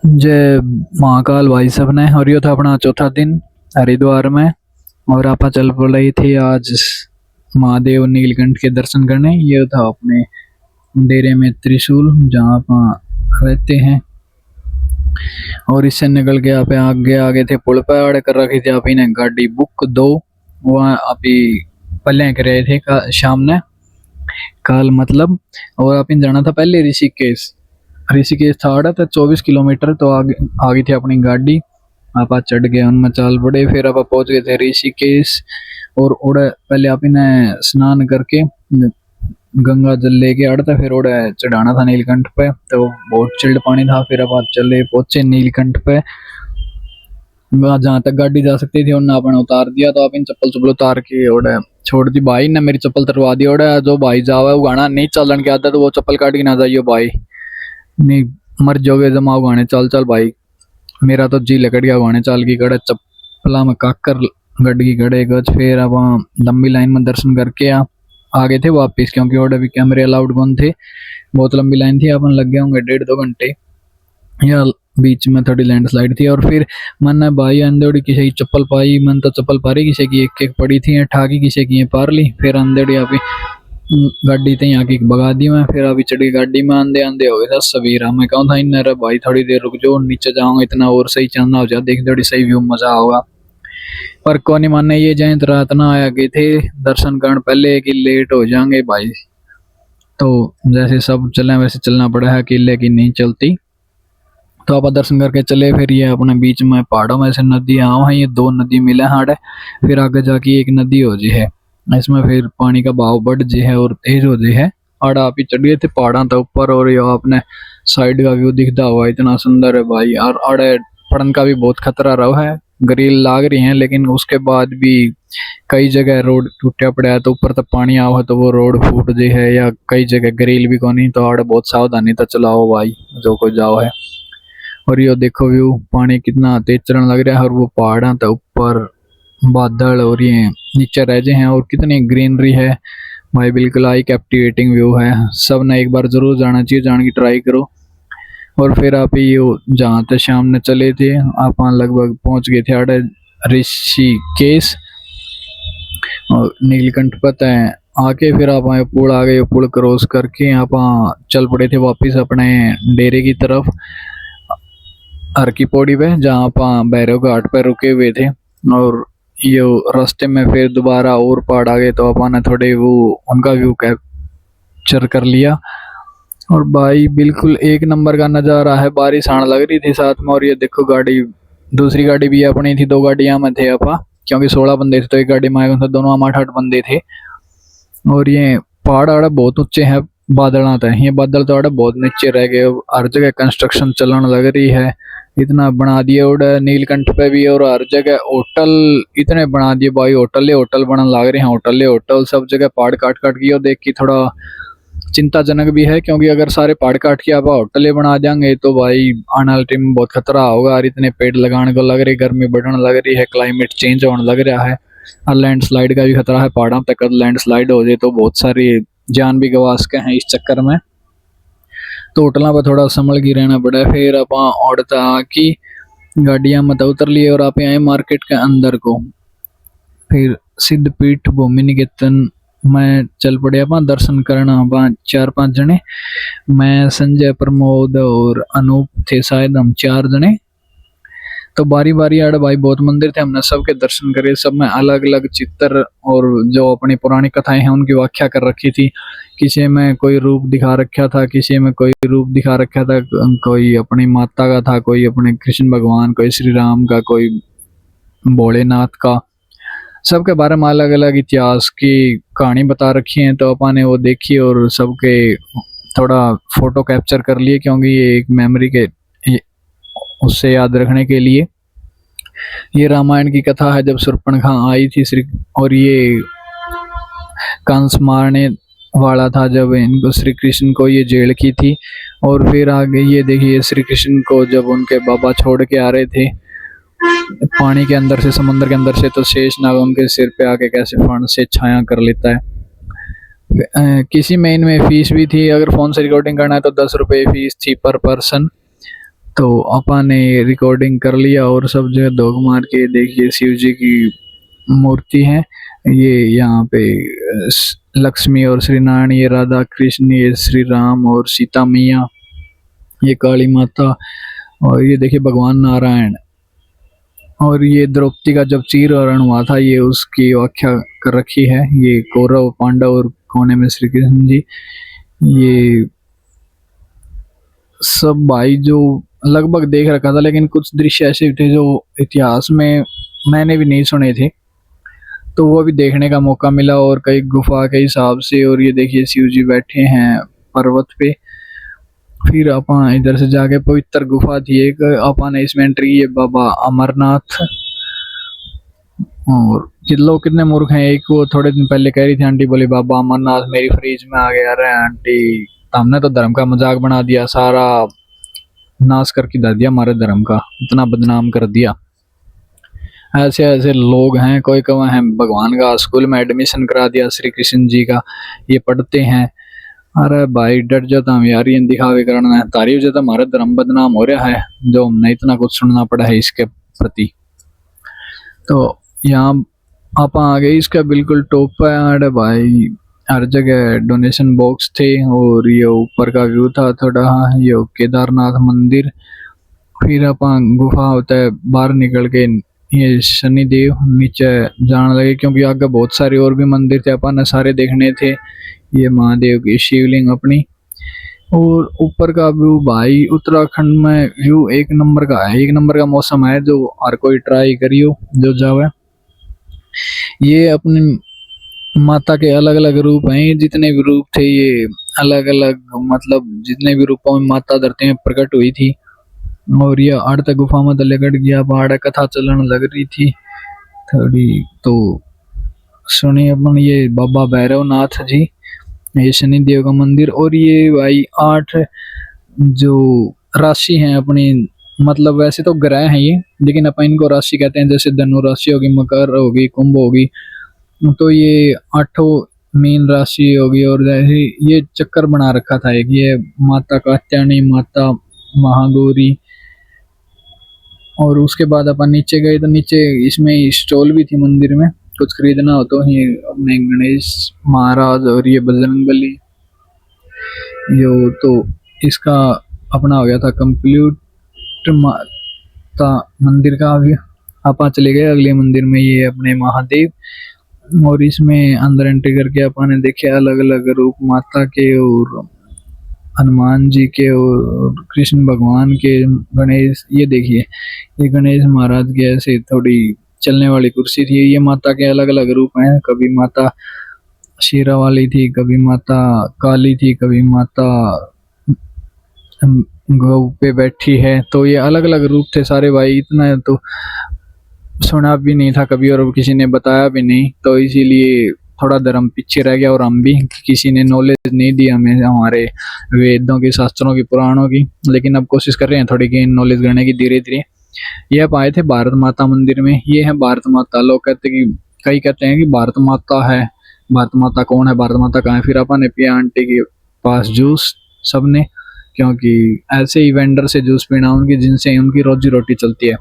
जय महाकाल भाई सब ने। और यो था अपना चौथा दिन हरिद्वार में। और आपा चल पड़े थे आज महादेव नीलकंठ के दर्शन करने। ये था अपने डेरे में त्रिशूल जहाँ आप रहते हैं। और इससे निकल के आप आगे आगे थे पुल पे अड़ कर रखी थी आप ही ने गाड़ी बुक दो। वहाँ आप ही पल्ले कर रहे थे शाम ने काल मतलब। और आप इन जाना था पहले ऋषिकेश। ऋषिकेश था आड़ा था 24 किलोमीटर। तो आगे आगे थी अपनी गाड़ी। आप चढ़ गए उनमें चाल पड़े। फिर आप पहुंच गए थे ऋषिकेश। और उड़े पहले आप इन्हें स्नान करके गंगा जल लेके अड़ता फिर उड़े चढ़ाना था नीलकंठ पे। तो बहुत चिल्ड पानी था। फिर अब आप चले पहुंचे नीलकंठ पे। वहाँ जहाँ तक गाड़ी जा सकती थी उन्होंने अपन उतार दिया। तो आप इन चप्पल चप्पल उतार के उड़े छोड़ दी। भाई ने मेरी चप्पल तरवा दी। उड़े जो भाई जावा वो गाना नहीं चलन के आता तो वो चप्पल काट के ना जाइयो भाई, नहीं मर जाओगे जमाओ गाने। चल चल भाई, मेरा तो जी लकड़ गया गाने चाल की कड़े चप्पला में काकर गड की गड़े गज। फिर अब लंबी लाइन में दर्शन करके आ गए थे वापिस, क्योंकि और अभी कैमरे अलाउड कौन थे। बहुत लंबी लाइन थी। अपन लग गए होंगे 1.5-2 घंटे। या बीच में थोड़ी लैंडस्लाइड थी। और फिर मन भाई अंधेड़ी किसी की चप्पल पाई। मन तो चप्पल पारी किसी की एक एक पड़ी थी ठाकी किसी की पार ली। फिर अंधेड़ी अभी गाड़ी थी यहाँ की भगा दी मैं। फिर अभी चढ़ी गाड़ी में आंधे आंधे हो गए था सवेरा। मैं कहूँ था इन भाई थोड़ी देर रुक जाओ नीचे जाऊंगा इतना और सही चलना हो जाए देख थोड़ी सही व्यू मजा होगा। पर कोनी माने ये जयंत रात ना आया गए थे दर्शन करने पहले कि लेट हो जाएंगे भाई। तो जैसे सब चले वैसे चलना पड़ा है, अकेले की नहीं चलती। तो आप दर्शन करके चले। फिर ये अपने बीच में पहाड़ों में से नदी आओ है, ये 2 नदी मिले हाड़। फिर आगे जाके एक नदी हो जी है। इसमें फिर पानी का बहाव बढ़ जी है और तेज हो जी है। आड़ आप ही चढ़ गए थे पहाड़ा तक ऊपर। और ये आपने साइड का व्यू दिखता हुआ इतना सुंदर है भाई। और आड़े पड़न का भी बहुत खतरा रहा है। ग्रिल लाग रही है लेकिन उसके बाद भी कई जगह रोड टूटा पड़ा है। तो ऊपर तक पानी आओ है तो वो रोड फूट जी है। या कई जगह ग्रिल भी कोनी। तो आड़े बहुत सावधानी तो चलाओ भाई जो को जाओ है। और ये देखो व्यू पानी कितना तेज चलने लग रहा है। और वो पहाड़ा था ऊपर बादल और ये नीचे रह हैं और कितनी ग्रीनरी है भाई। बिल्कुल आई कैप्टिवेटिंग व्यू है। सब ने एक बार जरूर जाना चाहिए, जाने की ट्राई करो। और फिर आप ये जहाँ तक शाम ने चले थे आप लगभग पहुंच गए थे आड़े ऋषिकेश। और नीलकंठ पता है आके फिर आप पुल आ गए। पुल क्रॉस करके आप चल पड़े थे वापिस अपने डेरे की तरफ हर की पौड़ी पे, जहाँ आप भैरव घाट पे रुके हुए थे। और ये रास्ते में फिर दोबारा और पहाड़ आ गए तो अपन ने थोड़े वो उनका व्यू कैप्चर कर लिया। और भाई बिल्कुल एक नंबर का नज़ारा है। बारिश आने लग रही थी साथ में। और ये देखो गाड़ी दूसरी गाड़ी भी अपनी थी। 2 गाड़ियां में थे अपा, क्योंकि 16 बंदे थे तो एक गाड़ी में आए थे। दोनों हम 8-8 बंदे थे। और ये पहाड़ आड़े बहुत ऊंचे हैं। बादल आते हैं, ये बादल तो आड़े बहुत नीचे रह गए। हर जगह कंस्ट्रक्शन चलने लग रही है। इतना बना दिए उड़े नीलकंठ पे भी। और हर जगह होटल इतने बना दिए भाई। होटल बनने लग रहे हैं। होटल सब जगह पहाड़ काट काट की। और देख के थोड़ा चिंताजनक भी है, क्योंकि अगर सारे पहाड़ काट के आप होटलें बना देंगे तो भाई आने वाले टाइम में बहुत खतरा होगा। और इतने पेड़ लगाने को लग रही, गर्मी बढ़ने लग रही है, क्लाइमेट चेंज होने लग रहा है। और लैंडस्लाइड का भी खतरा है। पहाड़ों तक लैंडस्लाइड हो जाए तो बहुत सारी जान भी गंवा सके हैं इस चक्कर में। तो होटलों पर थोड़ा संभल के रहना पड़ा है। फिर आप औड़ता की गाड़ियां मत उतर लिए और आप आए मार्केट के अंदर को। फिर सिद्धपीठ भूमि निकेतन में चल पड़े अपना दर्शन करना। 4-5 जने, मैं संजय प्रमोद और अनूप थे शायद, हम 4 जने। तो बारी बारी आड़ भाई बहुत मंदिर थे, हमने सबके दर्शन करे। सब में अलग अलग चित्र और जो अपनी पुरानी कथाएं हैं उनकी व्याख्या कर रखी थी। किसी में कोई रूप दिखा रखा था, किसी में कोई रूप दिखा रखा था, कोई अपनी माता का था, कोई अपने कृष्ण भगवान, कोई श्री राम का, कोई भोलेनाथ का। सबके बारे में अलग अलग इतिहास की कहानी बता रखी है। तो अपन ने वो देखी और सबके थोड़ा फोटो कैप्चर कर लिए, क्योंकि ये एक मेमोरी के उससे याद रखने के लिए। ये रामायण की कथा है जब शूर्पणखा आई थी श्री, और ये कंस मारने वाला था जब इनको श्री कृष्ण को ये जेल की थी। और फिर आगे ये देखिए श्री कृष्ण को जब उनके बाबा छोड़ के आ रहे थे पानी के अंदर से, समंदर के अंदर से, तो शेषनाग उनके सिर पे आके कैसे फण से छाया कर लेता है। किसी में इनमें फीस भी थी। अगर फोन से रिकॉर्डिंग करना है तो 10 रुपये फीस थी पर पर्सन। तो अपा ने रिकॉर्डिंग कर लिया और सब जगह दोग मार के देखिए शिव जी की मूर्ति है। ये यहाँ पे लक्ष्मी और श्री नारायण, ये राधा कृष्ण, ये श्री राम और सीता मैया, ये काली माता, और ये देखिए भगवान नारायण। और ये द्रौपदी का जब चीरहरण हुआ था, ये उसकी व्याख्या कर रखी है। ये कौरव पांडव और कोने में श्री कृष्ण जी। ये सब भाई जो लगभग देख रखा था, लेकिन कुछ दृश्य ऐसे थे जो इतिहास में मैंने भी नहीं सुने थे, तो वो भी देखने का मौका मिला। और कई गुफा के हिसाब से, और ये देखिए शिव जी बैठे हैं पर्वत पे। फिर अपन इधर से जाके पवित्र गुफा थी एक, अपन इसमें एंट्री की, बाबा अमरनाथ। और लोग कितने मूर्ख हैं, एक वो थोड़े दिन पहले कह रही थी आंटी, बोली बाबा अमरनाथ मेरी फ्रिज में आ गया। अरे आंटी, हमने तो धर्म का मजाक बना दिया, सारा नाश करके दे दिया, हमारे धर्म का इतना बदनाम कर दिया। ऐसे ऐसे लोग हैं, कोई कवा है भगवान का स्कूल में एडमिशन करा दिया श्री कृष्ण जी का, ये पढ़ते हैं। अरे भाई डर जाता हूँ यार, ये दिखावे करना है, तारीफ जाता हमारा धर्म बदनाम हो रहा है, जो हमने इतना कुछ सुनना पड़ा है इसके प्रति। तो यहाँ आप आ गए इसका बिल्कुल टॉप पे। अरे भाई हर जगह डोनेशन बॉक्स थे, और ये ऊपर का व्यू था थोड़ा, ये केदारनाथ मंदिर। फिर अपन गुफा होता है बाहर निकल के, ये शनिदेव नीचे जाने लगे, क्योंकि आगे बहुत सारे और भी मंदिर थे, अपन ने सारे देखने थे। ये महादेव की शिवलिंग अपनी, और ऊपर का व्यू भाई उत्तराखंड में व्यू एक नंबर का है, एक नंबर का मौसम है, जो हर कोई ट्राई करियो जो जावे। ये अपनी माता के अलग अलग रूप हैं, जितने भी रूप थे ये अलग अलग, मतलब जितने भी रूपों में माता धरती में प्रकट हुई थी। और ये आड़ गुफा में तो लेकर गया, बाढ़ कथा चलने लग रही थी थोड़ी। तो सुनिए अपन, ये बाबा भैरवनाथ जी, ये शनिदेव का मंदिर। और ये भाई 8 जो राशि हैं अपनी, मतलब वैसे तो ग्रह हैं ये, लेकिन अपन इनको राशि कहते हैं। जैसे धनु राशि होगी, मकर होगी, कुंभ होगी, तो ये 8 मीन राशि होगी। और जैसे ये चक्कर बना रखा था एक, ये माता कात्यायनी, माता महागौरी। और उसके बाद अपन नीचे गए, तो नीचे इसमें स्टॉल भी थी मंदिर में, कुछ खरीदना हो तो। ये अपने गणेश महाराज और ये बजरंगबली, यो तो इसका अपना हो गया था कंप्लीट माता मंदिर का। अभी अपन चले गए अगले मंदिर में, ये अपने महादेव। और इसमें अंदर एंट्री करके अपन ने देखे अलग अलग रूप माता के, और हनुमान जी के, और कृष्ण भगवान के, गणेश। ये देखिए ये गणेश महाराज की ऐसे थोड़ी चलने वाली कुर्सी थी। ये माता के अलग अलग रूप हैं, कभी माता शेरा वाली थी, कभी माता काली थी, कभी माता गौ पे बैठी है। तो ये अलग अलग रूप थे सारे भाई, इतना तो सुना भी नहीं था कभी, और किसी ने बताया भी नहीं, तो इसीलिए थोड़ा धर्म पीछे रह गया। और हम भी, किसी ने नॉलेज नहीं दी हमें हमारे वेदों की, शास्त्रों की, पुराणों की। लेकिन अब कोशिश कर रहे हैं थोड़ी गेन नॉलेज करने की धीरे धीरे। ये आप आए थे भारत माता मंदिर में, ये है भारत माता। लोग कहते कि, कई कहते हैं कि भारत माता है, भारत माता कौन है, भारत माता कहाँ है। फिर अपन ने पिया आंटी के पास जूस सबने, क्योंकि ऐसे ही वेंडर से जूस पीना उनकी, जिनसे उनकी रोजी रोटी चलती है।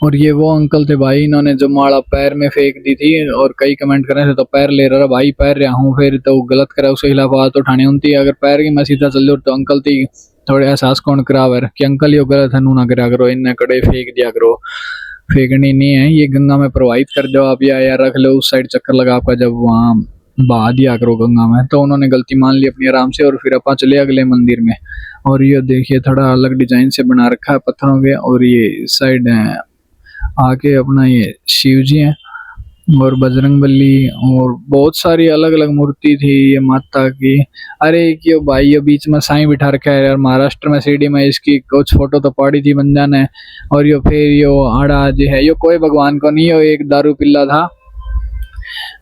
और ये वो अंकल थे भाई, इन्होंने जो माला पैर में फेंक दी थी, और कई कमेंट कर रहे थे तो पैर ले रहा भाई, पैर रहा हूँ, फिर तो गलत करा, उसके खिलाफ बात उठानी होती। अगर पैर की मैं सीधा चल जाऊँ तो अंकल थी थोड़े एहसास कौन करावर कि अंकल ये गलत है, नू ना करा करो, इन कड़े फेंक दिया करो। फेंकनी नहीं है, ये गंगा में प्रवाहित कर दो आप, या रख लो उस साइड चक्कर लगा आपका, जब वहाँ बहा दिया करो गंगा में। तो उन्होंने गलती मान ली अपनी आराम से, और फिर अपन चले अगले मंदिर में। और ये देखिए थोड़ा अलग डिजाइन से बना रखा है पत्थरों के, और ये साइड आके अपना ये शिव जी हैं, और बजरंगबली, और बहुत सारी अलग अलग मूर्ति थी ये माता की। अरे क्यों भाई, ये बीच में साईं बिठा रखा है यार, महाराष्ट्र में सीढ़ी में, इसकी कुछ फोटो तो पड़ी थी बंजान है। और यो फिर यो आड़ा जो है, यो कोई भगवान को नहीं, यो एक दारू पिल्ला था,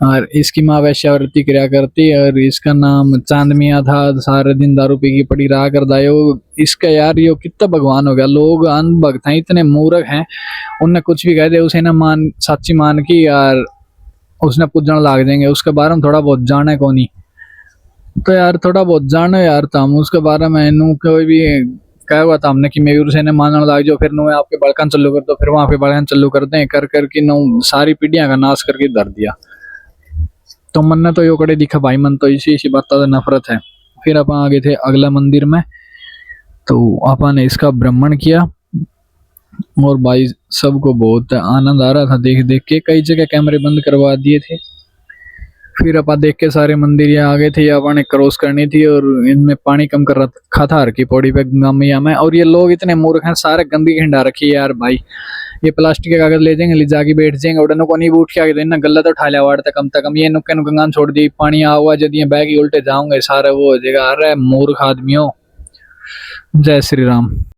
और इसकी माँ वैश्यावृत्ति क्रिया करती, और इसका नाम चांद मियाँ था, सारे दिन दारू पी की पड़ी रहा कर दायो। इसका यार यो कितना भगवान हो गया, लोग अंधभक्त हैं, इतने मूर्ख हैं, उनने कुछ भी कह दे उसे ना मान, सच्ची मान की यार उसने पूजन लाग देंगे। उसके बारे में थोड़ा बहुत जाने को नहीं, तो यार थोड़ा बहुत जानो यार, तुम उसके बारे में नू कोई भी कहा हुआ था हमने कि मयूर से ने मानने लाग जाओ, फिर नुए आपके बड़कान चालू कर दो, फिर वहां पे बड़कान चालू करते हैं, कर करके नु सारी पीढ़ियां का नाश करके धर दिया। तो मन ने तो यो कड़े दिखा भाई, मन तो इसी इसी बात का नफरत है। फिर अपन आ गए थे अगला मंदिर में, तो अपन ने इसका भ्रमण किया और भाई सबको बहुत आनंद आ रहा था देख देख के। कई जगह कैमरे बंद करवा दिए थे। फिर अपन देख के सारे मंदिर यहाँ आ गए थे, अपन ने क्रॉस करनी थी और इनमें पानी कम कर रखा था हर की पौड़ी पे गंगा मैया में। और ये लोग इतने मूर्ख हैं, सारे गंदगी खिंडा रखी है यार भाई। ये प्लास्टिक के कागज ले जाएंगे, ले जाके बैठ जाएंगे, उड़नों को नहीं उठ के आगे देना, गलत उठा लिया वाड़ तक कम। ये नुक्के नुकंगान छोड़ दी, पानी आ हुआ यदि बैग ही उल्टे जाऊंगे सारे वो हो जाएगा। अरे मूर्ख आदमियों, जय श्री राम।